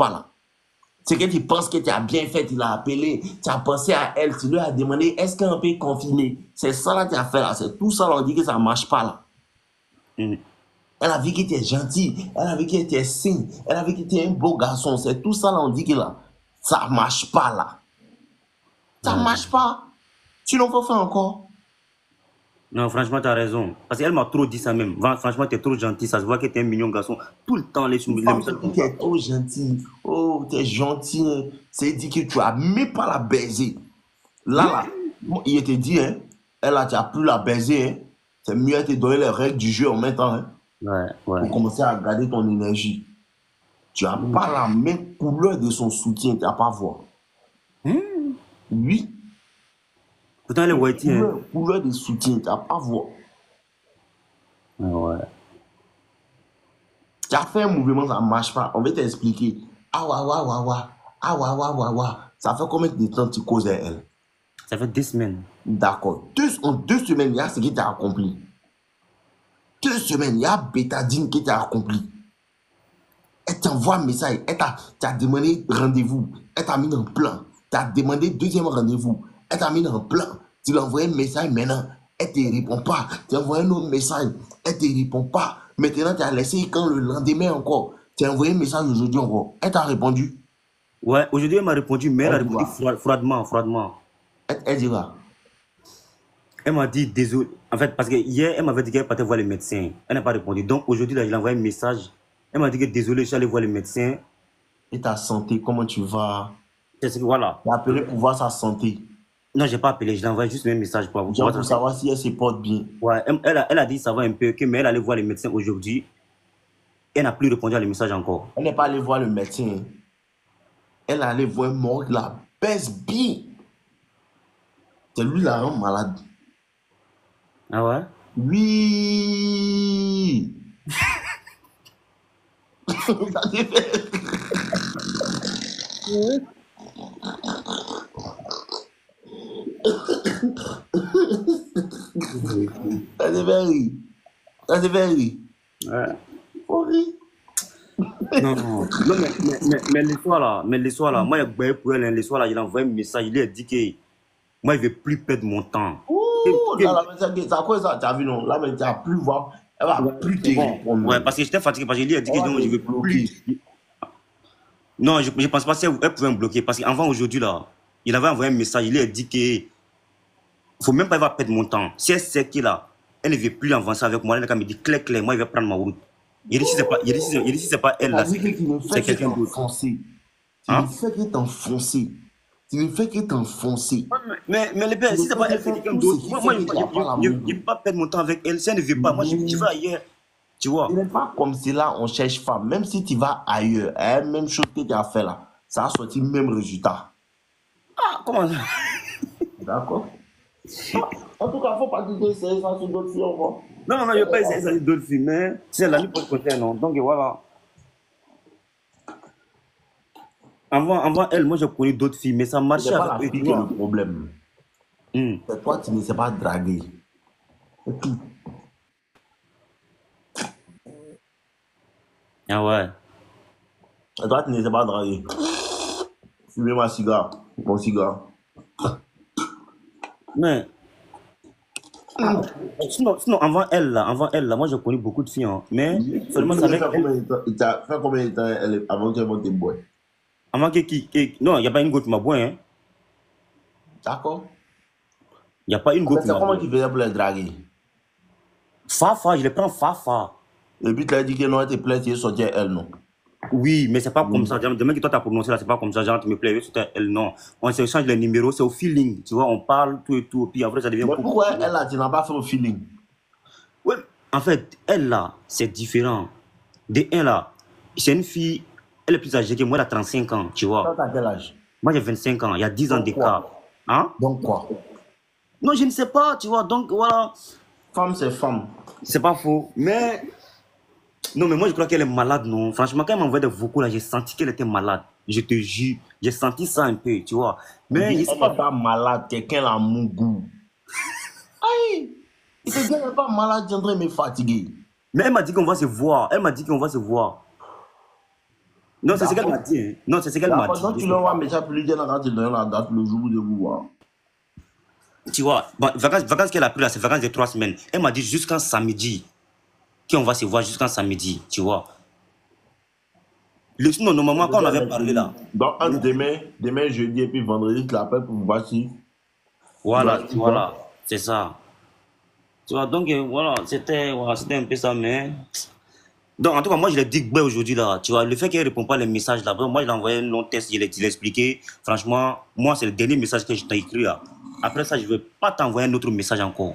pas là. C'est que tu penses que tu as bien fait, tu l'as appelé, tu as pensé à elle, tu lui as demandé est-ce qu'on peut confirmer. C'est ça là que tu as fait là, c'est tout ça là, on dit que ça ne marche pas là. Elle a vu que tu es gentil, elle a vu que tu es sain, elle a vu que tu es un beau garçon, c'est tout ça là, on dit que là, ça ne marche pas là. Ça ne marche pas. Sinon, il faut faire encore. Non, franchement, tu as raison. Parce qu'elle m'a trop dit ça même. Franchement, tu es trop gentil. Ça se voit que tu es un mignon garçon. Tout le temps, les messages comme Tu ça. es trop gentil. Oh, tu es gentil. C'est dit que tu n'as même pas la baiser. Là, il te dit, hein, elle a, tu n'as plus la baiser. Hein. C'est mieux de te donner les règles du jeu en même temps. Hein, Ouais. pour commencer à garder ton énergie. Tu n'as pas la même couleur de son soutien. Tu n'as pas à voir. Oui. Pourtant, elle est whitey. Couleur de soutien. Tu n'as pas à voir. Ouais. Tu as fait un mouvement, ça ne marche pas. On va t'expliquer. Ah, ça fait combien de temps tu causes à elle? Ça fait 2 semaines. D'accord. En 2 semaines, il y a ce qui t'a accompli. 2 semaines, il y a bétadine qui t'a accompli. Elle t'envoie un message. Elle t'a demandé rendez-vous. Elle t'a mis un plan. Tu as demandé deuxième rendez-vous. Elle t'a mis un plan. Tu lui as envoyé un message maintenant. Elle ne te répond pas. Tu as envoyé un autre message. Elle ne te répond pas. Maintenant, tu as laissé quand le lendemain encore. Tu as envoyé un message aujourd'hui encore. Elle t'a répondu. Ouais, aujourd'hui, elle m'a répondu, mais elle a répondu froidement. Elle dira. Elle m'a dit désolé. En fait, parce que hier, elle m'avait dit qu'elle partait voir le médecin. Elle n'a pas répondu. Donc aujourd'hui, là, je lui ai envoyé un message. Elle m'a dit que désolé, je suis allé voir le médecin. Et ta santé, comment tu vas? Voilà. Tu as appelé pour voir sa santé. Non, je n'ai pas appelé, je lui ai envoyé juste un message pour savoir si elle se porte bien. Ouais, elle a dit ça va un peu, mais elle allait voir le médecin aujourd'hui. Elle n'a plus répondu à le message encore. Elle n'est pas allée voir le médecin. Elle est allée voir un mort qui la baisse bien. C'est lui la rend malade. Ah ouais? Oui. Ça devait rire. Ça devait rire. Ouais. Faut rire. Non, mais les soirs là, moi, il y a pour elle, les soirs là, il a envoyé un message, il lui a dit que moi, il ne veut plus perdre mon temps. Ouh, là, c'est à quoi ça? Tu as vu, non? Là, mais tu n'as plus voir. Elle va plus te répondre. Ouais, parce que j'étais fatigué, parce qu'il lui a dit que non, je ne veux plus. Non, je ne pense pas qu'elle pouvait me bloquer, parce qu'avant aujourd'hui là, il avait envoyé un message, il lui a dit que il ne faut même pas perdre mon temps. Si elle sait qu'elle ne veut plus avancer avec moi, elle me dit clair, moi, il va prendre ma route. Il dit si c'est pas elle là, c'est quelqu'un d'autre. Tu ne fais que t'enfoncer. Tu ne fais que t'enfoncer. Mais les pères, si c'est pas elle, c'est quelqu'un d'autre. Moi, je ne vais pas perdre mon temps avec elle. Si elle ne veut pas, moi, je vais ailleurs. Tu vois? Ce n'est pas comme si là, on cherche femme. Même si tu vas ailleurs, la même chose que tu as fait là, ça a sorti le même résultat. Ah, comment ça? D'accord. En tout cas, il ne faut pas dire que c'est ça sur d'autres filles. Non, je ne vais pas essayer ça sur d'autres filles, mais c'est la nuit pour le côté, non. Donc voilà. Avant elle, moi, j'ai connu d'autres filles, mais ça marchait avec eux. C'est pas la fille qui est le problème. C'est toi, tu ne sais pas draguer. C'est tout. Ah ouais. Et toi, tu ne sais pas draguer. Fumez mon cigare. Mais. Sinon, avant elle, là, moi, j'ai connu beaucoup de filles. Hein, mais seulement ça avec elle. Tu as fait combien de temps avant qu'elle monte tes bois? Avant que non, il n'y a pas une goutte qui m'a boit. Hein. D'accord. Il n'y a pas une goutte qui m'a boit. Comment tu faisais pour les draguer? Fafa, je les prends Fafa. Et puis tu as dit que non, elle te plaît, tu es sorti à elle, non? Oui, mais c'est pas comme ça. Demain que toi t'as prononcé là, c'est pas comme ça. Genre, tu me plais, c'était elle, non. On s'échange les numéros, c'est au feeling. Tu vois, on parle, tout et tout. Puis après, ça devient. Mais pourquoi elle là, tu n'as pas fait au feeling? Ouais, en fait, elle là, c'est différent. De un là, c'est une fille, elle est plus âgée que moi, elle a 35 ans, tu vois. Toi, t'as quel âge? Moi, j'ai 25 ans, il y a 10 ans d'écart. Hein? Donc quoi? Non, je ne sais pas, tu vois, donc voilà. Femme, c'est femme. C'est pas faux, mais. Non, mais moi, je crois qu'elle est malade, non. Franchement, quand elle m'envoie des vocaux, là, j'ai senti qu'elle était malade. Je te jure, j'ai senti ça un peu, tu vois. Mais elle n'est pas malade, quelqu'un l'a mon goût. Aïe! Il te dit qu'elle n'est pas malade, tu es en train de me fatiguer. Mais elle m'a dit qu'on va se voir. Elle m'a dit qu'on va se voir. Non, c'est ce qu'elle m'a D'accord. dit. Hein. Non, c'est ce qu'elle m'a D'accord. dit. Donc, Je tu sais leur envoies un pas. message pour lui dire quand il donne la date, le jour de vous voir. Tu vois, bon, vacances qu'elle a pris là, c'est vacances de 3 semaines. Elle m'a dit jusqu'en samedi, qu'on va se voir jusqu'en samedi, tu vois. Sinon, normalement, quand on Demain, avait parlé mercredi. là, Donc, entre demain, jeudi et puis vendredi, tu l'appelles pour voir si il doit voilà, être voilà, là. c'est ça. Tu vois, donc voilà, c'était un peu ça, mais. Donc, en tout cas, moi, je l'ai dit ben, aujourd'hui, là, tu vois, le fait qu'elle ne répond pas les messages, là, moi, je l'ai envoyé un long test, je l'ai expliqué. Franchement, moi, c'est le dernier message que je t'ai écrit, là. Après ça, je ne vais pas t'envoyer un autre message encore.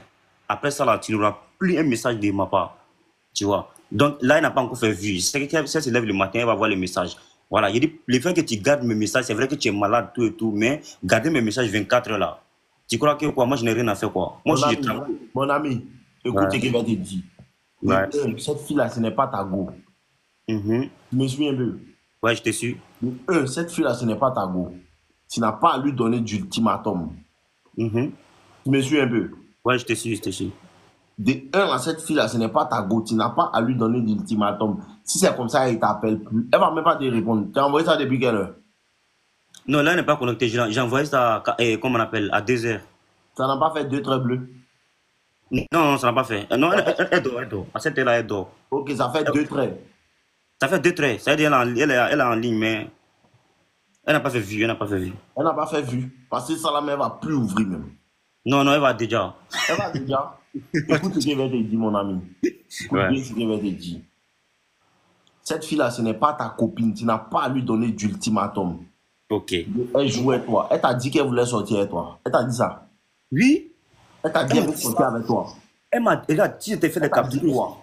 Après ça, là, tu n'auras plus un message de ma part, tu vois. Donc, là, elle n'a pas encore fait vue. C'est que si elle se lève le matin, elle va voir les messages. Voilà, il dit, le fait que tu gardes mes messages, c'est vrai que tu es malade, tout et tout, mais garder mes messages 24 heures, là. Tu crois que quoi, moi, je n'ai rien à faire, quoi. Moi, Mon si je ami, travaille. mon ami, écoute Ouais, ce qu'il va te dire. ouais. Cette fille-là, ce n'est pas ta go. Mhm. Tu me suis un peu. Ouais, je te suis. Cette fille-là, ce n'est pas ta go. Tu n'as pas à lui donner d'ultimatum. Mhm. Tu me suis un peu. Ouais, je te suis, je te suis. De un, à cette fille-là, ce n'est pas ta go. Tu n'as pas à lui donner d'ultimatum. Si c'est comme ça, elle ne t'appelle plus. Elle ne va même pas te répondre. Tu as envoyé ça depuis quelle heure? Non, là, elle n'est pas connectée. J'ai envoyé ça, comment on appelle, à 2 heures. Ça n'a pas fait deux traits bleus. Non, non, ça n'a pas fait. Non, elle dort, elle dort. À cette heure-là, elle dort. Ok, ça fait deux traits. Ça fait 2 traits. Ça veut dire elle est en ligne, mais elle n'a pas fait vue. Elle n'a pas fait vue. Elle n'a pas fait vue. Parce que ça, la ne va plus ouvrir même. Non, non, elle va déjà. Elle va déjà. Écoute ce qu'elle va te dire, mon ami. Écoute Ouais. bien ce qu'elle va te dire. Cette fille-là, ce n'est pas ta copine. Tu n'as pas à lui donner d'ultimatum. Ok. Elle joue avec toi. Elle t'a dit qu'elle voulait sortir avec toi. Elle t'a dit ça. Oui, Elle t'a dit elle qu'elle m'a veut dit sortir ça. avec toi. Regarde, si je t'ai fait Elle des t'a dit captures. quoi?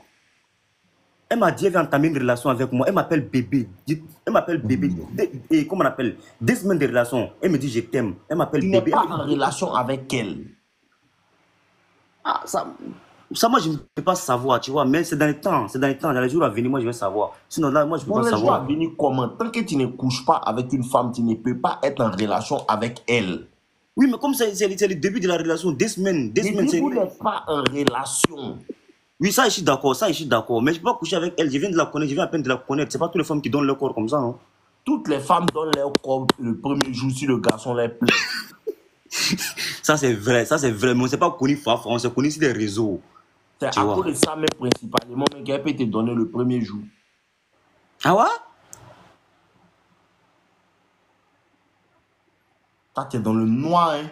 Elle m'a dit qu'elle veut entamer une relation avec moi. Elle m'appelle bébé. Elle m'appelle bébé. Et comment on appelle? 2 semaines de relation. Elle me dit je t'aime. Elle m'appelle Tu n'es bébé. pas en relation avec elle. Ah, ça, moi, je ne peux pas savoir, tu vois. Mais c'est dans les temps. C'est dans les temps. Dans les jours à venir, moi, je vais savoir. Sinon, là, moi, je ne peux Dans pas les jours à savoir. venir, comment? Tant que tu ne couches pas avec une femme, tu ne peux pas être en relation avec elle. Oui, mais comme c'est le début de la relation, 2 semaines, Je dis, c'est. vous n'êtes pas en relation. Oui, ça, je suis d'accord, ça, je suis d'accord. Mais je ne peux pas coucher avec elle. Je viens de la connaître, je viens à peine de la connaître. C'est pas toutes les femmes qui donnent leur corps comme ça, non? Toutes les femmes donnent leur corps le premier jour si le garçon les plaît. Ça, c'est vrai, ça, c'est vrai. Mais on ne s'est pas connu fort, on s'est connu sur les réseaux. C'est Tu à cause vois. de ça, même principalement, mais qu'elle peut te donner le premier jour. Ah ouais? Ça, tu es dans le noir, hein.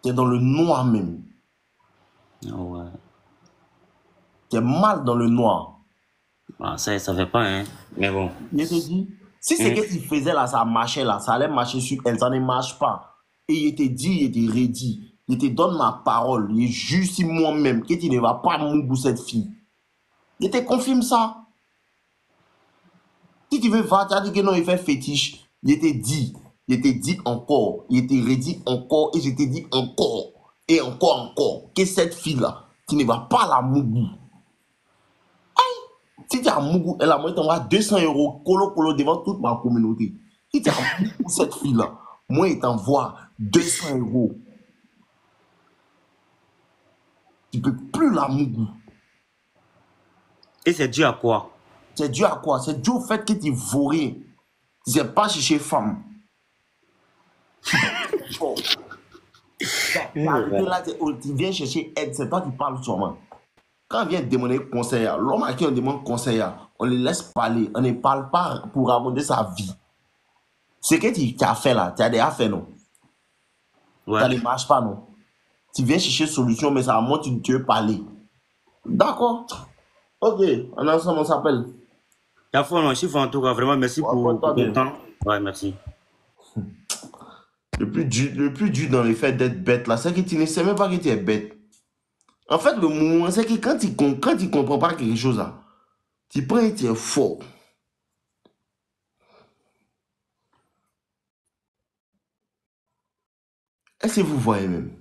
Tu es dans le noir même. Ah ouais. Tu es mal dans le noir. Ah, ça, ne savait pas, hein. Mais bon. Je te dis, si c'est Hum. que tu faisais là, ça marchait là, ça allait marcher sur elle, ça ne marche pas. Et il te dit, il te redit, il te donne ma parole, il juge sur moi-même que tu ne vas pas mouiller cette fille. Je te confirme ça. Si tu veux voir, tu as dit que non, il fait fétiche. Il te dit encore, il te redit encore, et je te dis encore, et encore, que cette fille-là, tu ne vas pas la mouiller. Si tu as Mougou, elle a moi, t'envoie 200 euros, colo devant toute ma communauté. Si tu as Mougou, cette fille-là, moi, il t'envoie 200 euros. Tu ne peux plus la Mougou. Et c'est dû à quoi? C'est dû à quoi? C'est dû au fait que tu vorais. Tu n'es pas chercher femme. Bon. Là, tu viens chercher aide, c'est toi qui parles sûrement. Quand on vient demander conseil, l'homme à qui on demande conseil, on le laisse parler. On ne parle pas pour raconter sa vie. Ce que tu as fait là, tu as déjà fait, non? Ouais. Ça ne marche pas, non? Tu viens chercher solution, mais ça montre que tu veux parler. D'accord. Ok, on est ensemble, on s'appelle. La fois, non, chiffre en tout cas, vraiment, merci Ouais, pour porte-toi ton bien. temps. Ouais, merci. Le plus dur dans le fait d'être bête, là, c'est que tu ne sais même pas que tu es bête. En fait, le moment, c'est que quand tu ne comprends pas quelque chose, là, tu prends et tu es fort. Est-ce que vous voyez même?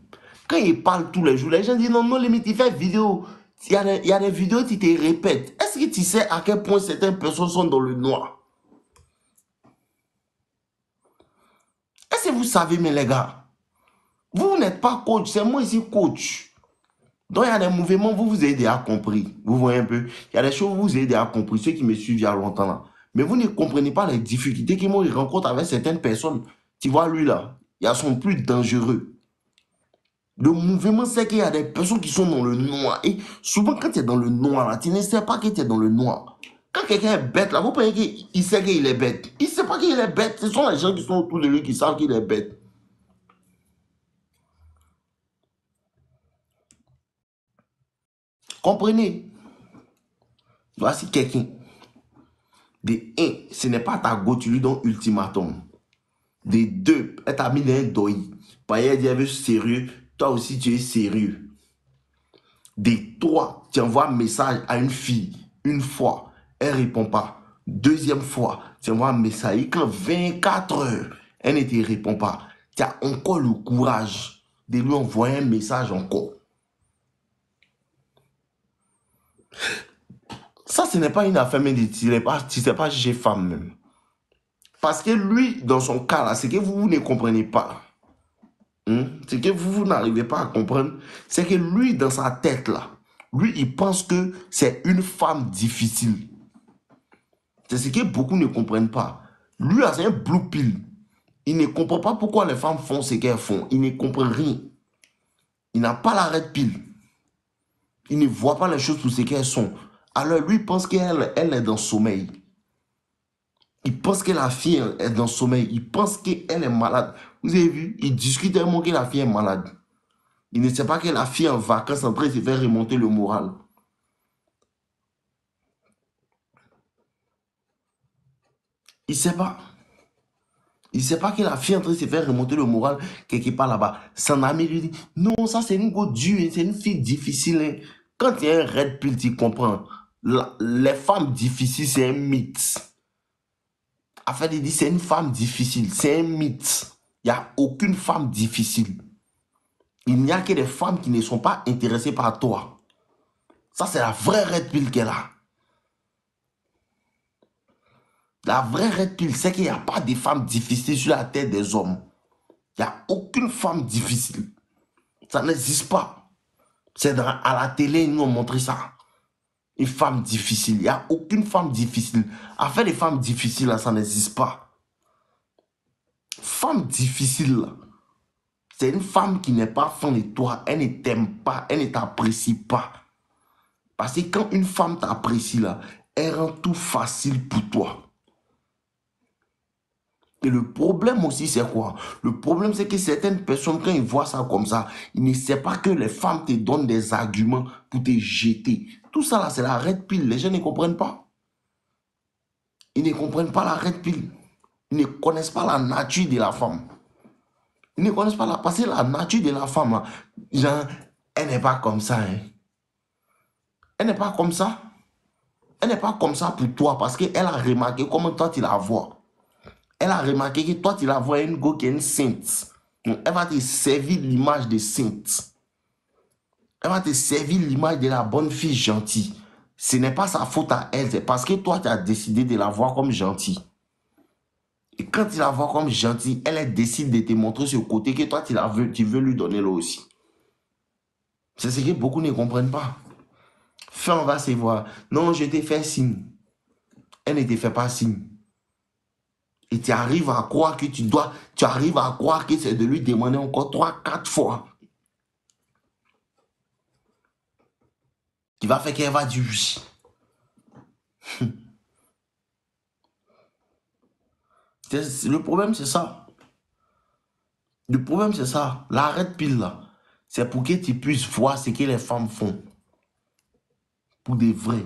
Quand il parle tous les jours, les gens disent non, non, limite, il fait vidéo. Il y a des vidéos qui te répètent. Est-ce que tu sais à quel point certaines personnes sont dans le noir? Est-ce que vous savez, mes les gars? Vous n'êtes pas coach, c'est moi ici coach. Donc il y a des mouvements, vous avez déjà compris. Vous voyez un peu? Il y a des choses, vous avez déjà compris. Ceux qui me suivent il y a longtemps là. Mais vous ne comprenez pas les difficultés qu'il rencontre avec certaines personnes. Tu vois, lui là, il y a son plus dangereux. Le mouvement, c'est qu'il y a des personnes qui sont dans le noir. Et souvent, quand tu es dans le noir, là, tu ne sais pas que tu es dans le noir. Quand quelqu'un est bête, là, vous pensez qu'il sait qu'il est bête. Il ne sait pas qu'il est bête. Ce sont les gens qui sont autour de lui qui savent qu'il est bête. Comprenez? Voici quelqu'un. De 1, ce n'est pas ta go, tu lui donnes ultimatum. De 2, elle t'a mis dans un deuil. Elle dit, elle veut sérieux. Toi aussi, tu es sérieux. De 3, tu envoies un message à une fille une fois. Elle ne répond pas. Deuxième fois, tu envoies un message. Et quand 24 heures, elle ne te répond pas. Tu as encore le courage de lui envoyer un message encore. Ça, ce n'est pas une affaire, mais tu ne sais pas chez femme même. Parce que lui, dans son cas là, c'est que vous ne comprenez pas. Ce que vous n'arrivez pas à comprendre, c'est que lui, dans sa tête là, lui, il pense que c'est une femme difficile. C'est ce que beaucoup ne comprennent pas. Lui, c'est un blue pill. Il ne comprend pas pourquoi les femmes font ce qu'elles font. Il ne comprend rien. Il n'a pas la red pill. Il ne voit pas les choses pour ce qu'elles sont. Alors lui, il pense qu'elle est dans le sommeil. Il pense que la fille est dans le sommeil. Il pense qu'elle est malade. Vous avez vu, il discute tellement que la fille est malade. Il ne sait pas que la fille est en vacances en train de se faire remonter le moral. Il ne sait pas. Il ne sait pas que la fille est en train de se faire remonter le moral quelque part là-bas. Son ami lui dit, non, ça c'est une go dure, c'est une fille difficile. Hein. Quand il y a un red pill, tu comprends. Les femmes difficiles, c'est un mythe. En fait, il dit, c'est une femme difficile, c'est un mythe. Il n'y a aucune femme difficile. Il n'y a que des femmes qui ne sont pas intéressées par toi. Ça, c'est la vraie red pill qu'elle a. La vraie red pill, c'est qu'il n'y a pas de femmes difficiles sur la tête des hommes. Il n'y a aucune femme difficile. Ça n'existe pas. C'est à la télé, ils nous ont montré ça. Une femme difficile. Il n'y a aucune femme difficile. En fait, les femmes difficiles, là, ça n'existe pas. Femme difficile, c'est une femme qui n'est pas fan de toi. Elle ne t'aime pas. Elle ne t'apprécie pas. Parce que quand une femme t'apprécie, là, elle rend tout facile pour toi. Et le problème aussi, c'est quoi? Le problème, c'est que certaines personnes, quand ils voient ça comme ça, ils ne savent pas que les femmes te donnent des arguments pour te jeter. Tout ça, là, c'est la red pill. Les gens ne comprennent pas. Ils ne comprennent pas la red pill. Ils ne connaissent pas la nature de la femme. Ils ne connaissent pas la... Parce que la nature de la femme, là, genre, elle n'est pas comme ça. Hein. Elle n'est pas comme ça. Elle n'est pas comme ça pour toi parce qu'elle a remarqué comment toi, tu la vois. Elle a remarqué que toi, tu la vois une go qui est une sainte. Donc, elle va te servir l'image de sainte. Elle va te servir l'image de la bonne fille gentille. Ce n'est pas sa faute à elle, c'est parce que toi, tu as décidé de la voir comme gentille. Et quand tu la vois comme gentille, elle décide de te montrer ce côté que toi, tu veux lui donner là aussi. C'est ce que beaucoup ne comprennent pas. Fin, on va se voir. Non, je t'ai fait signe. Elle ne te fait pas signe. Et tu arrives à croire que tu arrives à croire que c'est de lui demander encore 3, 4 fois. Qui va faire qu'elle va dire oui. Le problème, c'est ça. Le problème, c'est ça. La red pill, là, c'est pour que tu puisses voir ce que les femmes font. Pour de vrai.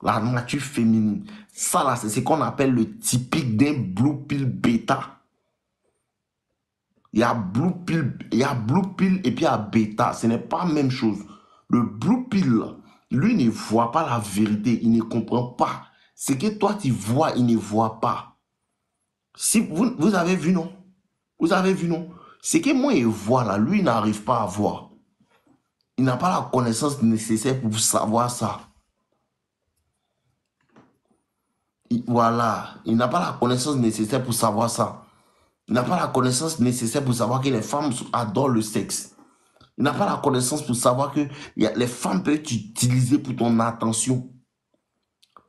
La nature féminine. Ça, là, c'est ce qu'on appelle le typique d'un blue pill bêta. Il y a blue pill et puis il y a bêta. Ce n'est pas la même chose. Le blue pill, là, lui ne voit pas la vérité. Il ne comprend pas. Ce que toi, tu vois, il ne voit pas. Si vous avez vu, non? Vous avez vu, non? Ce que moi, il voit là, lui, il n'arrive pas à voir. Il n'a pas la connaissance nécessaire pour savoir ça. Voilà. Il n'a pas la connaissance nécessaire pour savoir ça. Il n'a pas la connaissance nécessaire pour savoir que les femmes adorent le sexe. Il n'a pas la connaissance pour savoir que les femmes peuvent t'utiliser pour ton attention.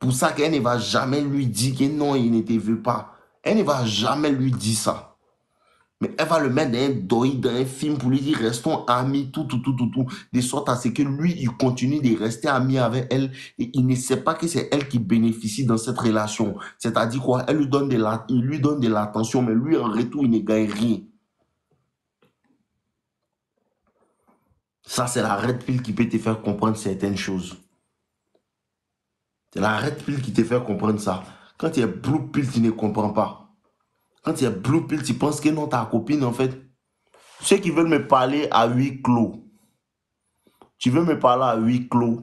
pour ça qu'elle ne va jamais lui dire que non, il ne te veut pas. Elle ne va jamais lui dire ça. Mais elle va le mettre dans un deuil, dans un film pour lui dire restons amis, tout, de sorte à ce que lui, il continue de rester ami avec elle et il ne sait pas que c'est elle qui bénéficie dans cette relation. C'est-à-dire quoi? Elle lui donne il lui donne de l'attention, mais lui, en retour, il ne gagne rien. Ça, c'est la red pill qui peut te faire comprendre certaines choses. C'est la red pill qui te fait comprendre ça. Quand il y a blue pill, tu ne comprends pas. Quand il y a blue pill, tu penses que non, ta copine, en fait, ceux qui veulent me parler à huis clos, tu veux me parler à huis clos,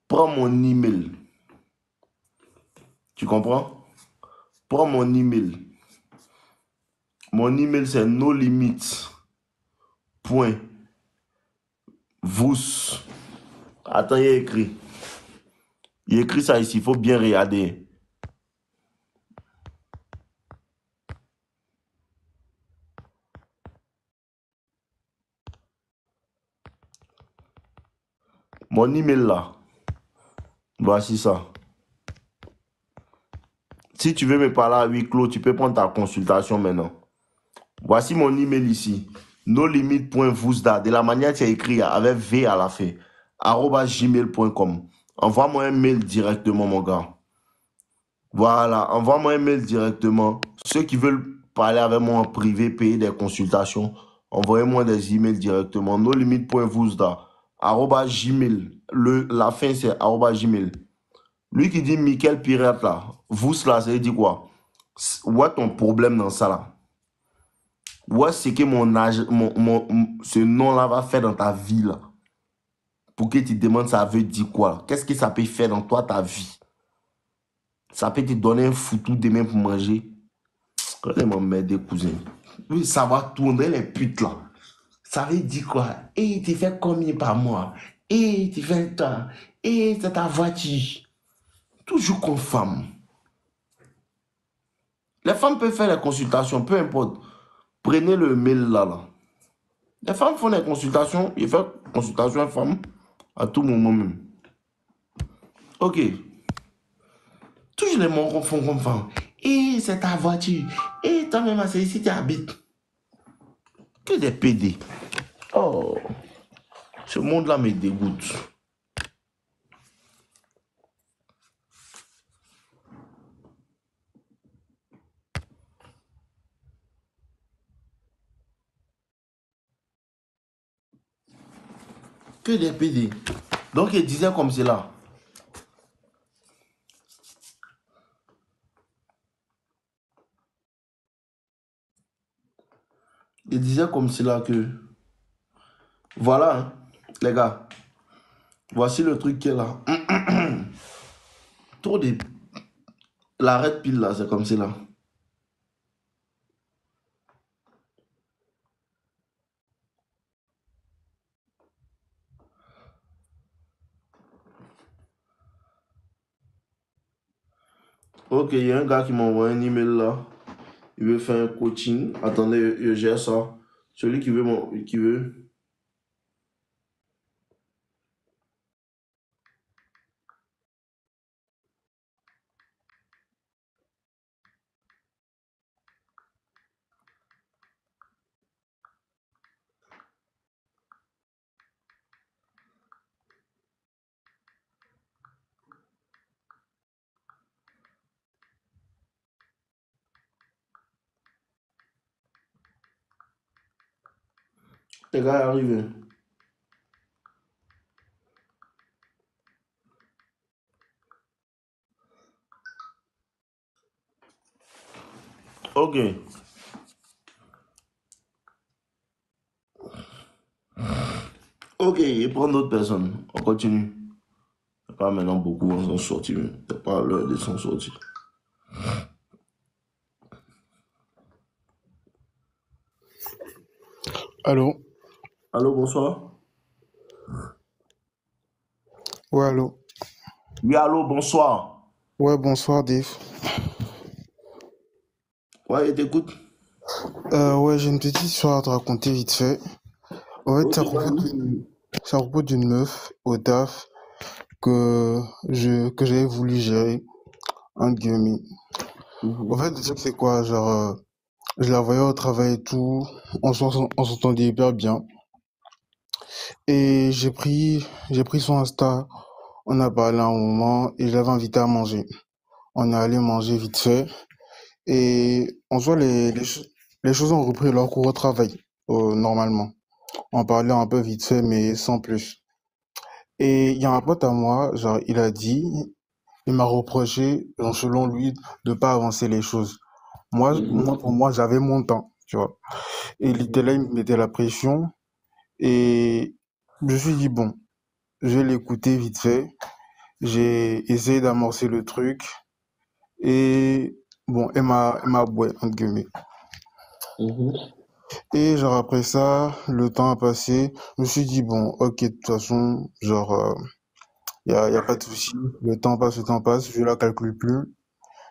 prends mon email. Tu comprends? Prends mon email. Mon email, c'est nolimits. Point. Vous. Attends, il y a écrit. Il y a écrit ça ici, il faut bien regarder. Mon email là. Voici ça. Si tu veux me parler à huis clos, tu peux prendre ta consultation maintenant. Voici mon email ici. nolimit.vousda. De la manière que tu as écrit avec V à la fin. @gmail.com. Envoie-moi un mail directement, mon gars. Voilà, envoie-moi un mail directement. Ceux qui veulent parler avec moi en privé, payer des consultations, envoyez-moi des emails directement. nolimit.vousda. @gmail. La fin, c'est @gmail. Lui qui dit Michael Pirate là, vous là, ça veut dire quoi? Où est ton problème dans ça là? Où est-ce que ce nom-là va faire dans ta vie là? Pour que tu te demandes ça veut dire quoi? Qu'est-ce que ça peut faire dans toi, ta vie? Ça peut te donner un foutu demain pour manger. Allez m'emmerder, cousin. Oui, ça va tourner les putes là. Ça veut dire quoi? Et tu fais combien par mois? Et tu fais toi? Et c'est ta voiture? Toujours comme femme. Les femmes peuvent faire les consultations, peu importe. Prenez le mail là. Les femmes font des consultations. Ils font consultation à femmes à tout moment même. Ok. Toujours les mots font comme femme. Et c'est ta voiture. Et toi-même, c'est ici tu habites. Que des PD. Oh. Ce monde-là me dégoûte. Que des PD. Donc, il disait comme cela. Il disait comme cela que... Voilà, hein, les gars. Voici le truc qui est là. Trop de... La red pile là, c'est comme cela. Ok, il y a un gars qui m'a envoyé un email là. Il veut faire un coaching. Attendez, je gère ça. Celui qui veut... Qui veut... Les gars arrivent. Ok. Ok, et prendre d'autres personnes. On continue. Pas maintenant beaucoup en sont sortis. C'est pas l'heure de s'en sortir. Allô? Allô, bonsoir. Ouais, allô? Oui, allô, bonsoir. Ouais, bonsoir, Dave. Ouais, je t'écoute. Ouais, j'ai une petite histoire à te raconter vite fait. En fait, Ok, vas-y. c'est à propos d'une meuf au taf. que j'avais voulu gérer, entre guillemets. En Mhm. fait, le truc, c'est quoi? Genre, je la voyais au travail et tout, on s'entendait hyper bien. Et j'ai pris son Insta, on a parlé un moment et je l'avais invité à manger. On est allé manger vite fait et en soi, les choses ont repris leur cours au travail, normalement. On parlait un peu vite fait, mais sans plus. Et il y a un pote à moi, genre, il m'a reproché, genre, selon lui, de pas avancer les choses. Pour moi, j'avais mon temps, tu vois. Et il était là, il me mettait la pression et je me suis dit, bon, je vais l'écouter vite fait. J'ai essayé d'amorcer le truc et bon, elle m'a boué, entre guillemets. Mhm. Et genre après ça, le temps a passé. Je me suis dit, bon, ok, de toute façon, genre, y a pas de souci. Le temps passe, je la calcule plus,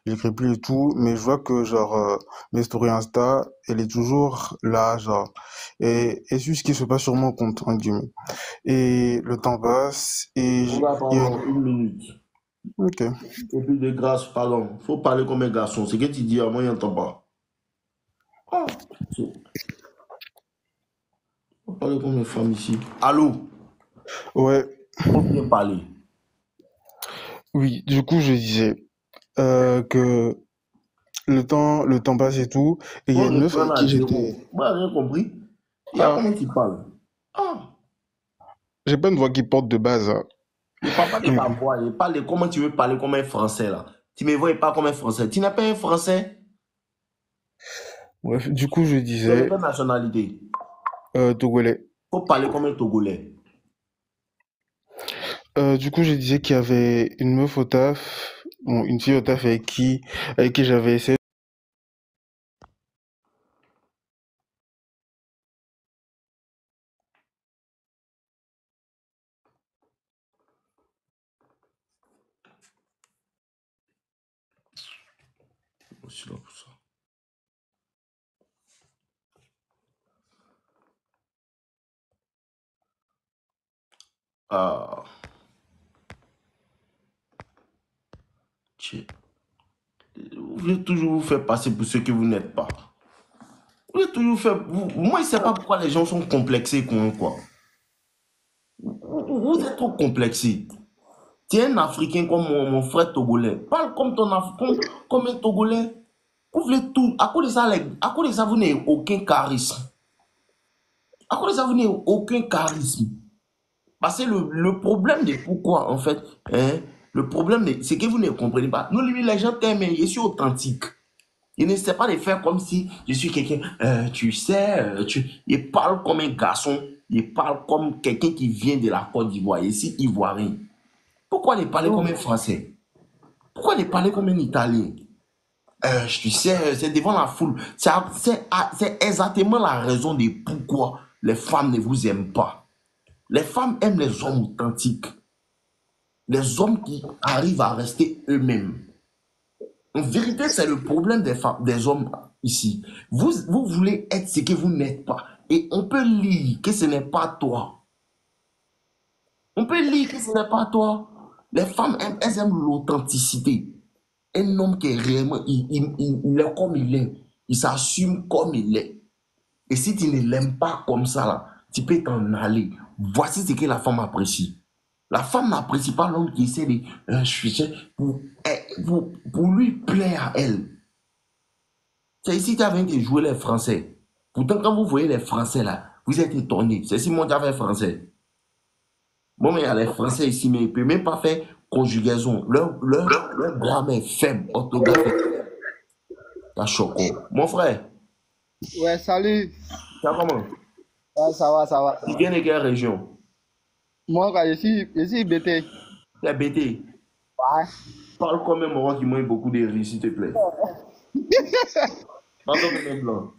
j'écris plus et tout, mais je vois que genre, mes stories Insta, elle est toujours là, genre, et c'est ce qui se passe sur mon compte, entre guillemets. Et le temps passe et Regarde, il y a pardon, une minute. ok. Et puis de grâce, pardon. Faut parler comme un garçon. Ce que tu dis, moi, je n'entends pas. Ah, faut parler comme une femme ici. Allô? Ouais, Faut bien parler. oui, du coup, je disais, que le temps passe et tout, et il y a Faut une meuf reprendre avec à qui zéro. j'étais, Moi, j'ai rien compris. Regarde ah, comment tu parles. Ah, j'ai pas une voix qui porte de base, hein. ne parle pas de Mais ta bon. voix. Il parle de comment tu veux parler comme un français, là. Tu me vois, il parle comme un français. Tu n'es pas un français. Bref, du coup, je Tu es de disais, quelle nationalité? Togolais. Faut parler comme un Togolais. Du coup, je disais qu'il y avait une meuf au taf, bon, une fille au taf avec qui j'avais essayé. Je suis là pour ça. Ah, tiens. Vous voulez toujours vous faire passer pour ce que vous n'êtes pas. Vous voulez toujours faire. Moi, je ne sais pas pourquoi les gens sont complexés, quoi. Vous êtes trop complexés. Tu es un Africain comme mon frère Togolais. Parle comme, comme un Togolais. Vous voulez tout. À cause de ça, à cause de ça, vous n'avez aucun charisme. À cause de ça, vous n'avez aucun charisme. Parce que le problème de pourquoi, en fait, hein, le problème, c'est que vous ne comprenez pas. Nous, les gens t'aiment, je suis authentique. Il n'essaie pas de faire comme si je suis quelqu'un, tu sais, il parle comme un garçon, il parle comme quelqu'un qui vient de la Côte d'Ivoire, ici, ivoirien. Pourquoi ne parler comme un Français? Pourquoi ne parler comme un Italien? Tu sais, c'est devant la foule. C'est exactement la raison de pourquoi les femmes ne vous aiment pas. Les femmes aiment les hommes authentiques, les hommes qui arrivent à rester eux-mêmes. En vérité, c'est le problème des femmes, des hommes ici. Vous voulez être ce que vous n'êtes pas. Et on peut lire que ce n'est pas toi. On peut lire que ce n'est pas toi. Les femmes, elles aiment l'authenticité. Un homme qui est réellement, il est comme il est. Il s'assume comme il est. Et si tu ne l'aimes pas comme ça, là, tu peux t'en aller. Voici ce que la femme apprécie. La femme n'apprécie pas l'homme qui essaie de pour lui plaire à elle. C'est ici que tu viens de jouer les Français. Pourtant, quand vous voyez les Français là, vous êtes étonnés. C'est Simon qui a fait français. Bon, mais il y a les Français ici, mais ils ne peuvent même pas faire conjugaison. Leur grammaire est faible, orthographe est choquant. Mon frère, Ouais, salut. ça comment? Ouais, ça va, ça va, ça Tu va. viens de quelle région? Moi, quand je suis BT. La BT. Ouais. Parle comme un Maroc qui mange beaucoup de riz, s'il te plaît. Parle comme un blanc.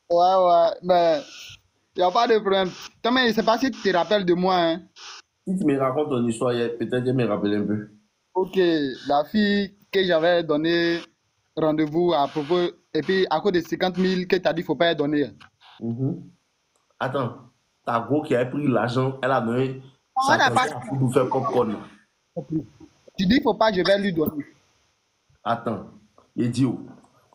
Ouais, ouais. Mais il n'y a pas de problème. Toi, mais je ne sais pas si tu te rappelles de moi, hein. Si tu me racontes ton histoire, peut-être je me rappelle un peu. Ok, la fille que j'avais donné rendez-vous à propos, et puis à cause de 50 000 que tu as dit, il ne faut pas donner. Mhm. Attends, ta go qui a pris l'argent, elle a donné On n'a pas. 50 000 pour faire popcorn. Tu dis qu'il ne faut pas, je vais lui donner. Attends, idiot.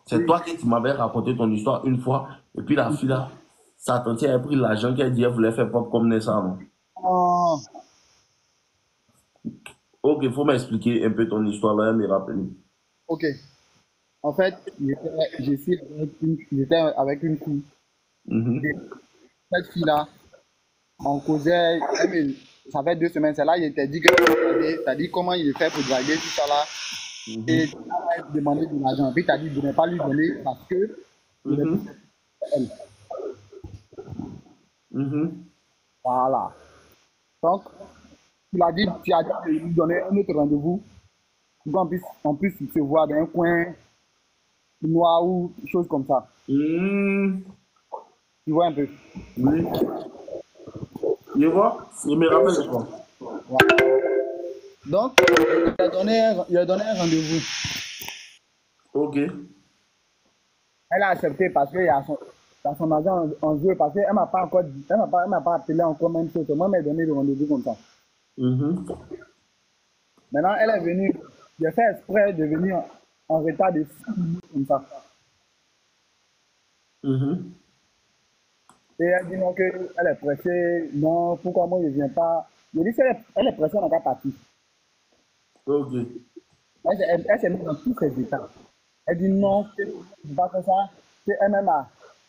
C'est toi qui m'avais raconté ton histoire une fois, et puis la fille là, sa tante a pris l'argent qu'elle dit qu'elle voulait faire pop comme naissant, non? Oh, Ok, il faut m'expliquer un peu ton histoire là, me rappeler. ok. En fait, j'étais avec une fille. Mhm. Et cette fille-là, on causait, ça fait 2 semaines, c'est là, il était dit que t'as dit comment il fait pour draguer tout ça là. Et tu as demandé de l'argent. Puis tu as dit de ne pas lui donner parce que il est plus Mhm. elle. Mhm. Voilà. Donc, tu as dit de lui donner un autre rendez-vous pour qu'on puisse se voir dans un coin noir ou chose comme ça. Mhm. Tu vois un peu. Oui. Je vois, je me rappelle de quoi. Voilà. Donc, il a donné un rendez-vous. Ok. Elle a accepté parce qu'il y a son agent en jeu, parce qu'elle ne m'a pas encore dit, elle m'a pas appelé encore même chose. Moi, elle m'a donné le rendez-vous comme ça. Mhm. Maintenant, elle est venue, j'ai fait exprès de venir en retard de 6 minutes comme ça. Mhm. Et elle dit non, qu'elle est pressée, non, pourquoi moi je ne viens pas. Je dis, si elle est pressée, on n'a qu'à partir. Ok. Elle s'est mise dans tous ses états. Elle dit non, je ne peux pas faire ça, qu'elle-même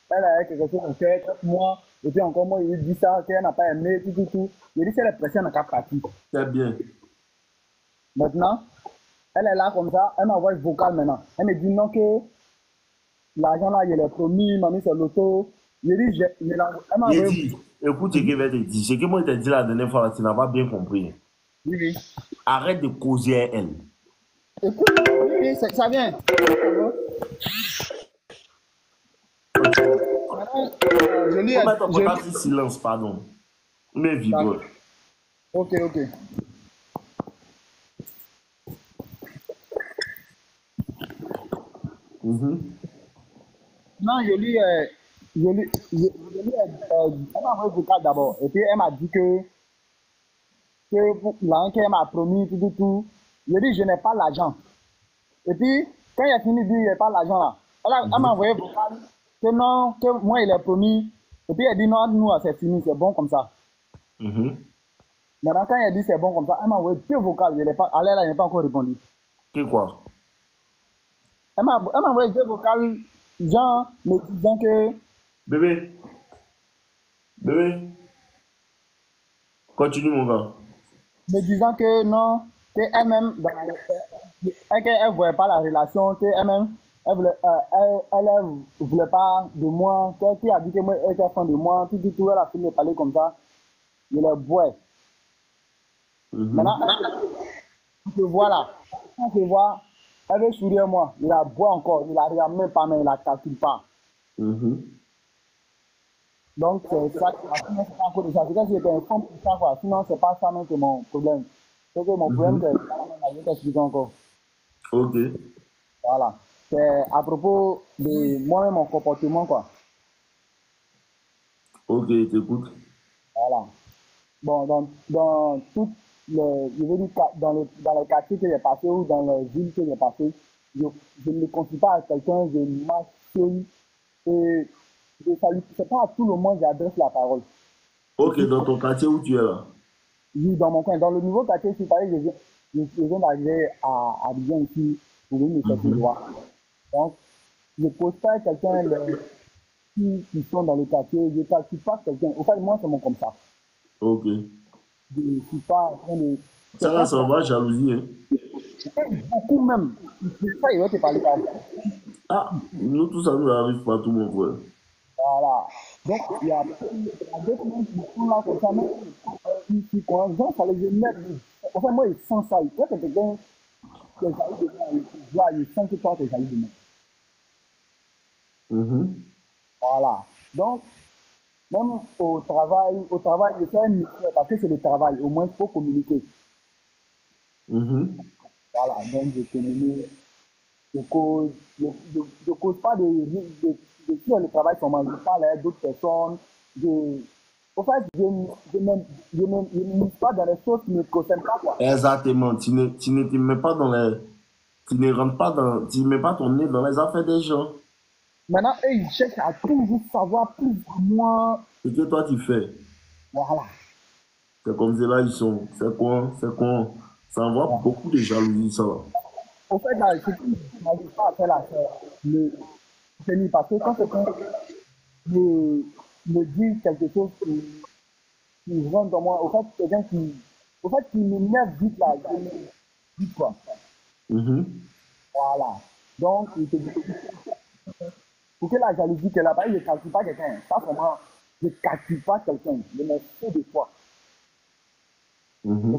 elle a quelque chose au cœur, moi, et puis encore moi, je lui dis ça, qu'elle n'a pas aimé, tout. Je dis, si elle est pressée, on n'a qu'à partir. C'est bien. Maintenant, elle est là comme ça, elle m'envoie le vocal maintenant. Elle me dit non, que l'argent là, il est promis, mamie, c'est l'auto. Je dis, elle m'a Il envoyé. dit, écoute ce que je vais te dire. Ce que moi je t'ai dit la dernière fois, là, tu n'as pas bien compris. Oui, oui. Arrête de causer à elle. Écoute, oui, oui, ça vient. Continue. Maintenant, je lui Faut ai. mettre ton portable sur silence, pardon. Mais vibre. Ok, ok. Mhm. Non, elle m'a envoyé le vocal d'abord. Et puis elle m'a dit que pour l'argent qu'elle m'a promis, tout. Je dis, je n'ai pas l'argent. Et puis, quand il a fini de dire, il n'y a pas l'argent là, elle m'a envoyé le vocal que non, que moi, il a promis. Et puis elle dit, non, nous, c'est fini, c'est bon comme ça. Mhm. Maintenant, quand elle dit c'est bon comme ça, elle m'a envoyé deux vocales. Je n'ai pas, elle n'a pas encore répondu. C'est quoi? Elle m'a envoyé deux vocales, genre, me disant que, Bébé, bébé, continue mon gars. non, qu'elle-même, elle ne voyait pas la relation, qu'elle-même, elle voulait pas de moi, qui a dit que moi, elle était fan de moi, tout, elle a fini de parler comme ça. Je le vois. Maintenant, Mhm. on se voit là. On se voit, elle veut sourire moi. Il la boit encore, il la regarde même pas, mais il la calcule pas. Mhm. Donc, c'est ça qui m'a sinon, c'est pas encore de ça. C'est que j'étais un fond pour ça, quoi. Sinon, c'est pas ça même que mon problème. C'est que mon problème, Mhm. je vais t'expliquer encore. Ok. Voilà. C'est à propos de moi-même, mon comportement, quoi. Ok, je t'écoute. Voilà. Bon, dans toutes les, je veux dire, dans les quartiers que j'ai passés ou dans les villes que j'ai passées, je ne me confie pas à quelqu'un, je m'assieds et je salue. C'est pas à tout le monde que j'adresse la parole. Et Ok, puis, dans ton quartier où tu es là. oui, dans mon coin, dans le nouveau quartier, si pareil, je viens d'arriver à Abidjan ici pour venir me chercher Mhm. droit. Donc, je ne pose pas à quelqu'un qui sont dans le quartier, je ne calcule pas quelqu'un. Au fait, moi, c'est mon comme ça. Ok. Je ne suis pas en train de. Ça C'est là, un ça va, jalousie, hein. beaucoup même. C'est ça, il va te parler par rapport. Ah, nous tous, ça nous arrive pas, tout mon frère. Voilà. Donc, il y a d'autres gens qui sont là comme ça, même qui quand les gens, ça les énerve. Enfin, moi, ils sentent ça. Toi, c'est quelqu'un qui est jaloux de moi, il sent que toi, tu es jaloux de moi. Mhm. Voilà. Donc, même au travail, je fais un mystère parce que c'est le travail. Au moins, il faut communiquer. Mhm. Voilà. Donc, je communique, je cause, je cause pas de si le travail commence, je parle à d'autres personnes, au fait, je ne mise pas dans les choses qui ne me concernent pas, quoi. Exactement. Tu ne te mets pas dans les. Tu ne rentres pas dans. Tu ne mets pas ton nez dans les affaires des gens. Maintenant, eux, ils cherchent à toujours savoir plus de moi. Ce que toi tu fais. Voilà. C'est comme ça là, ils sont. C'est quoi? C'est quoi? Ça envoie Voilà. beaucoup de jalousie, ça. Au fait, là, ce qui n'arrive pas à faire là, c'est le tenir. Parce que quand quelqu'un me dit quelque chose qui rentre dans moi, au fait, quelqu'un qui m'énerve vite là, je me dis quoi. Mhm. Voilà. Donc, il te dit, pour que la jalousie qu'elle a pas, je ne calcule pas quelqu'un. Pas vraiment, je ne calcule pas quelqu'un. Je me fais des fois. Mhm.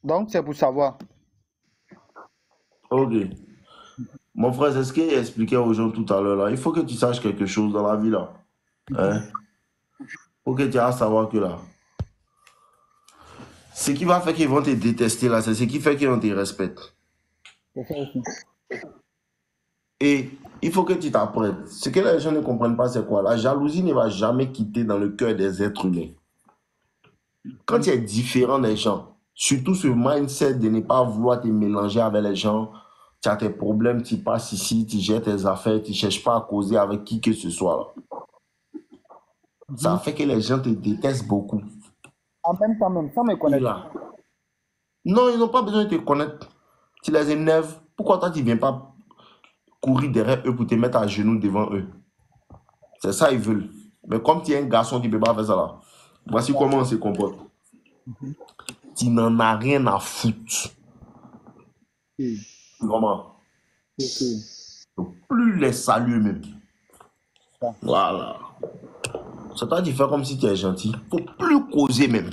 Donc, c'est pour savoir. Ok. Mon frère, c'est ce qu'il expliquait aux gens tout à l'heure là. Il faut que tu saches quelque chose dans la vie là. Hein? Faut que tu aies à savoir que là. Ce qui va faire qu'ils vont te détester là, c'est ce qui fait qu'ils vont te respecter. C'est ça aussi. Et il faut que tu t'apprennes. Ce que les gens ne comprennent pas, c'est quoi? La jalousie ne va jamais quitter dans le cœur des êtres humains. Quand tu es différent des gens, surtout ce mindset de ne pas vouloir te mélanger avec les gens, tu as tes problèmes, tu passes ici, tu gères tes affaires, tu ne cherches pas à causer avec qui que ce soit là. Ça fait que les gens te détestent beaucoup. En même temps, même, sans me Et connaître. là, non, ils n'ont pas besoin de te connaître. Tu les énerves. Pourquoi toi, tu ne viens pas courir derrière eux pour te mettre à genoux devant eux? C'est ça ils veulent. Mais comme tu es un garçon qui ne peut pas faire ça là, voici comment on se comporte. Tu n'en as rien à foutre. Ok. Vraiment. Ok. Plus les saluer même. Ça. Voilà. C'est toi qui fais comme si tu es gentil. Faut plus causer même.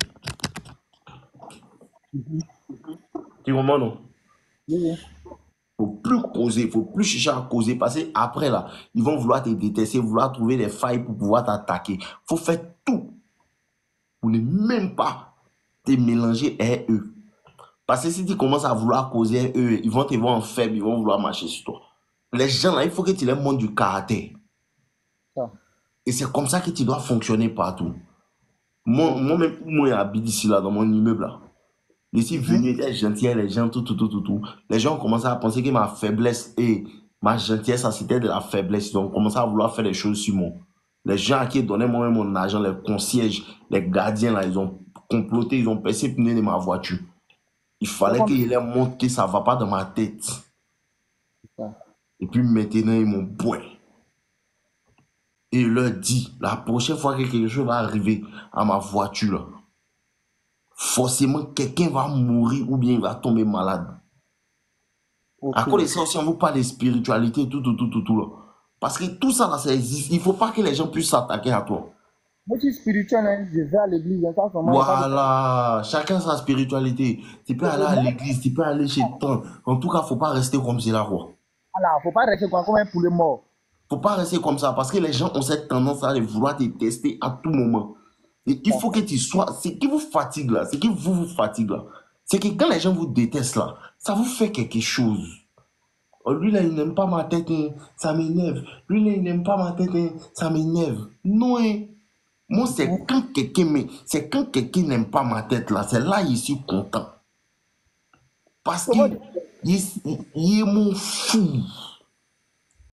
Tu comprends non? Oui, oui. Faut plus causer, faut plus chercher à causer parce que après là, ils vont vouloir te détester, vouloir trouver des failles pour pouvoir t'attaquer. Faut faire tout pour ne même pas te mélanger avec eux. Parce que si tu commences à vouloir causer avec eux, ils vont te voir en faible, ils vont vouloir marcher sur toi. Les gens là, il faut que tu leur montres du caractère. Ça. Et c'est comme ça que tu dois fonctionner partout. Moi-même, moi, j'habite ici là, dans mon immeuble là. Je suis venu, j'étais gentil avec les gens, tout. Les gens ont commencé à penser que ma faiblesse et ma gentillesse, ça c'était de la faiblesse. Ils ont commencé à vouloir faire des choses sur moi. Les gens à qui donnaient moi-même mon argent, les concierges, les gardiens là, ils ont comploté, ils ont percé le pneu de ma voiture. Il fallait qu'ils leur montrent que ça ne va pas dans ma tête. Ça. Et puis maintenant, ils m'ont boué. Et il leur dit, la prochaine fois que quelque chose va arriver à ma voiture, là, forcément, quelqu'un va mourir ou bien il va tomber malade. Ok. À cause de ça aussi, on vous parle de spiritualité, tout, là. Parce que tout ça, là, ça existe. Il ne faut pas que les gens puissent s'attaquer à toi. Moi, je suis spirituel, hein. Je vais à l'église, hein. Ça, vraiment, il y a pas de- Voilà, chacun sa spiritualité. Tu peux aller à l'église, tu peux aller chez toi. En tout cas, il ne faut pas rester comme c'est là, quoi. Voilà, faut pas rester comme un poulet mort. Faut pas rester comme ça parce que les gens ont cette tendance à vouloir te tester à tout moment. Et il faut que tu sois. Ce qui vous fatigue là, ce qui vous fatigue là, c'est que quand les gens vous détestent là, ça vous fait quelque chose. Oh, lui là, il n'aime pas ma tête, hein, ça m'énerve. Lui là, il n'aime pas ma tête, hein, ça m'énerve. Non, hein. Moi, c'est quand quelqu'un n'aime pas ma tête là, c'est là que je suis content. Parce Comment qu'il est mon fou.